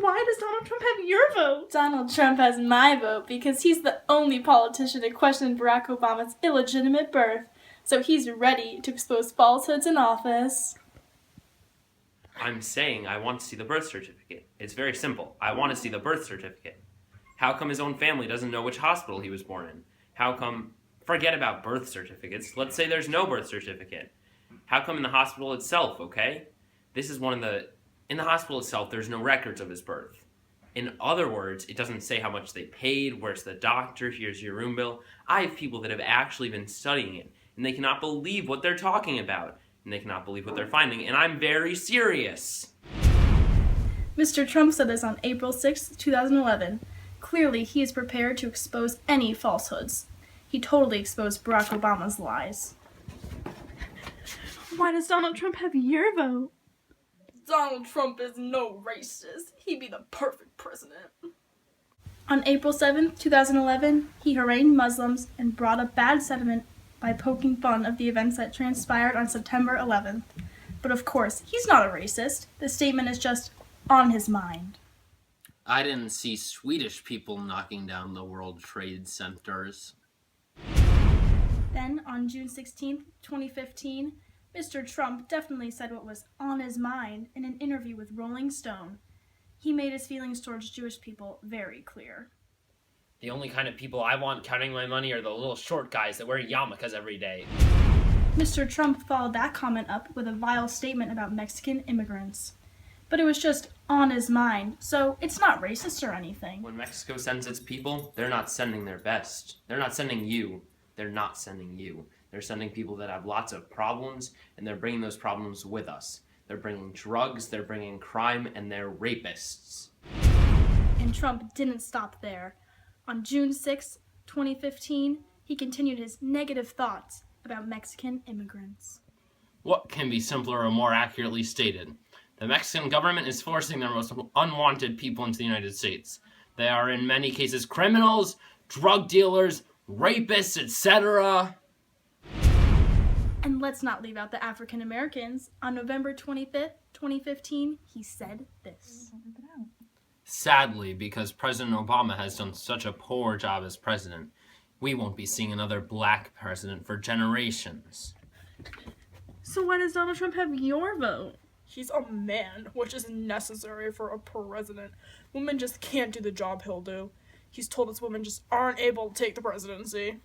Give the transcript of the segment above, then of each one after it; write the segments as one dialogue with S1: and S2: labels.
S1: Why does Donald Trump have your vote?
S2: Donald Trump has my vote because he's the only politician to question Barack Obama's illegitimate birth, so he's ready to expose falsehoods in office.
S3: I'm saying I want to see the birth certificate. It's very simple. I want to see the birth certificate. How come his own family doesn't know which hospital he was born in? How come... Forget about birth certificates. Let's say there's no birth certificate. How come in the hospital itself, okay? This is one of the... In the hospital itself, there's no records of his birth. In other words, it doesn't say how much they paid, where's the doctor, here's your room bill. I have people that have actually been studying it, and they cannot believe what they're talking about. And they cannot believe what they're finding, and I'm very serious.
S2: Mr. Trump said this on April 6, 2011. Clearly, he is prepared to expose any falsehoods. He totally exposed Barack Obama's lies.
S1: Why does Donald Trump have your vote?
S2: Donald Trump is no racist. He'd be the perfect president. On April 7, 2011, he harangued Muslims and brought up bad sentiment by poking fun of the events that transpired on September 11th. But of course, he's not a racist. The statement is just on his mind.
S4: I didn't see Swedish people knocking down the World Trade Centers.
S2: Then, on June 16, 2015, Mr. Trump definitely said what was on his mind in an interview with Rolling Stone. He made his feelings towards Jewish people very clear.
S5: The only kind of people I want counting my money are the little short guys that wear yarmulkes every day.
S2: Mr. Trump followed that comment up with a vile statement about Mexican immigrants. But it was just on his mind, so it's not racist or anything.
S3: When Mexico sends its people, they're not sending their best. They're not sending you. They're not sending you. They're sending people that have lots of problems, and they're bringing those problems with us. They're bringing drugs, they're bringing crime, and they're rapists.
S2: And Trump didn't stop there. On June 6, 2015, he continued his negative thoughts about Mexican immigrants.
S4: What can be simpler or more accurately stated? The Mexican government is forcing their most unwanted people into the United States. They are in many cases criminals, drug dealers, rapists, etc.
S2: And let's not leave out the African Americans. On November 25th, 2015, he said this.
S4: Sadly, because President Obama has done such a poor job as president, we won't be seeing another black president for generations.
S1: So why does Donald Trump have your vote?
S6: He's a man, which is necessary for a president. Women just can't do the job he'll do. He's told us women just aren't able to take the presidency.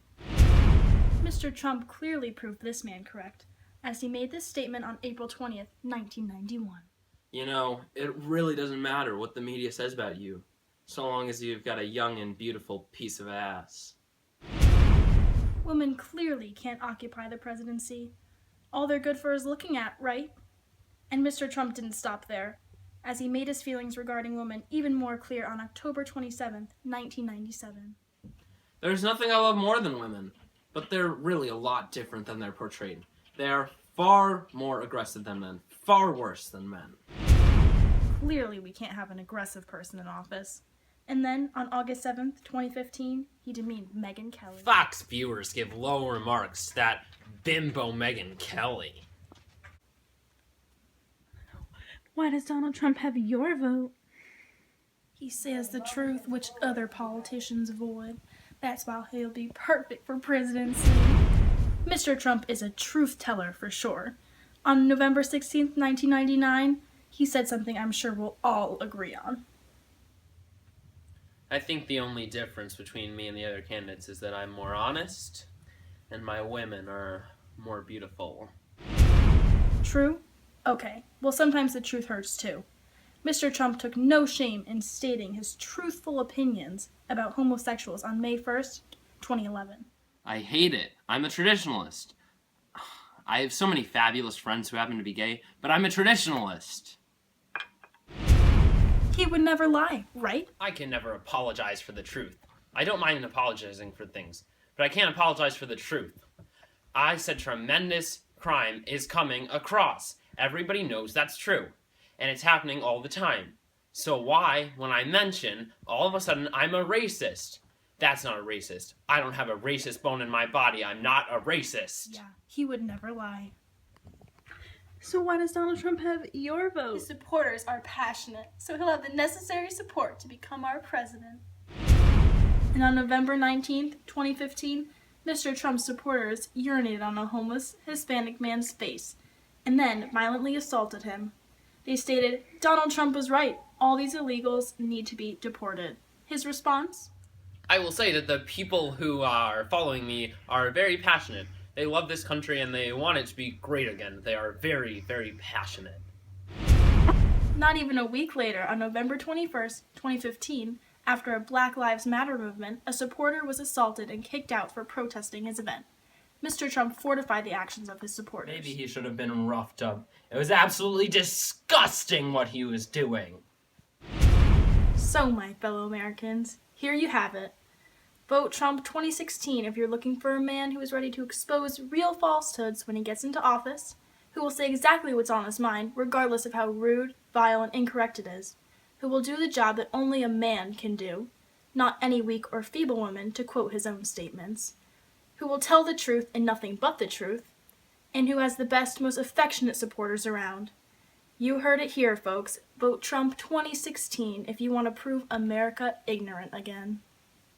S2: Mr. Trump clearly proved this man correct, as he made this statement on April 20th, 1991.
S3: You know, it really doesn't matter what the media says about you, so long as you've got a young and beautiful piece of ass.
S2: Women clearly can't occupy the presidency. All they're good for is looking at, right? And Mr. Trump didn't stop there, as he made his feelings regarding women even more clear on October 27th, 1997.
S4: There's nothing I love more than women, but they're really a lot different than they're portrayed. They are far more aggressive than men, far worse than men.
S2: Clearly we can't have an aggressive person in office. And then, on August 7th, 2015, he demeaned Megyn Kelly.
S5: Fox viewers give low remarks to that bimbo Megyn Kelly.
S1: Why does Donald Trump have your vote?
S2: He says the truth which other politicians avoid. That's why he'll be perfect for presidency. Mr. Trump is a truth teller for sure. On November 16th, 1999, he said something I'm sure we'll all agree on.
S5: I think the only difference between me and the other candidates is that I'm more honest, and my women are more beautiful.
S2: True? Okay, well sometimes the truth hurts too. Mr. Trump took no shame in stating his truthful opinions about homosexuals on May 1st, 2011.
S3: I hate it. I'm a traditionalist. I have so many fabulous friends who happen to be gay, but I'm a traditionalist.
S2: He would never lie, right?
S5: I can never apologize for the truth. I don't mind apologizing for things, but I can't apologize for the truth. I said tremendous crime is coming across. Everybody knows that's true, and it's happening all the time. So why, when I mention, all of a sudden I'm a racist? That's not a racist. I don't have a racist bone in my body. I'm not a racist.
S2: Yeah, he would never lie.
S1: So why does Donald Trump have your
S2: His
S1: vote?
S2: supporters are passionate, so he'll have the necessary support to become our president. And on November 19th, 2015, Mr. Trump's supporters urinated on a homeless Hispanic man's face and then violently assaulted him. They stated, "Donald Trump was right. All these illegals need to be deported." His response?
S5: I will say that the people who are following me are very passionate. They love this country and they want it to be great again. They are very, very passionate.
S2: Not even a week later, on November 21st, 2015, after a Black Lives Matter movement, a supporter was assaulted and kicked out for protesting his event. Mr. Trump fortified the actions of his supporters.
S4: Maybe he should have been roughed up. It was absolutely disgusting what he was doing.
S2: So, my fellow Americans, here you have it. Vote Trump 2016 if you're looking for a man who is ready to expose real falsehoods when he gets into office, who will say exactly what's on his mind, regardless of how rude, vile, and incorrect it is, who will do the job that only a man can do, not any weak or feeble woman, to quote his own statements, who will tell the truth and nothing but the truth, and who has the best, most affectionate supporters around. You heard it here, folks. Vote Trump 2016 if you want to prove America ignorant again.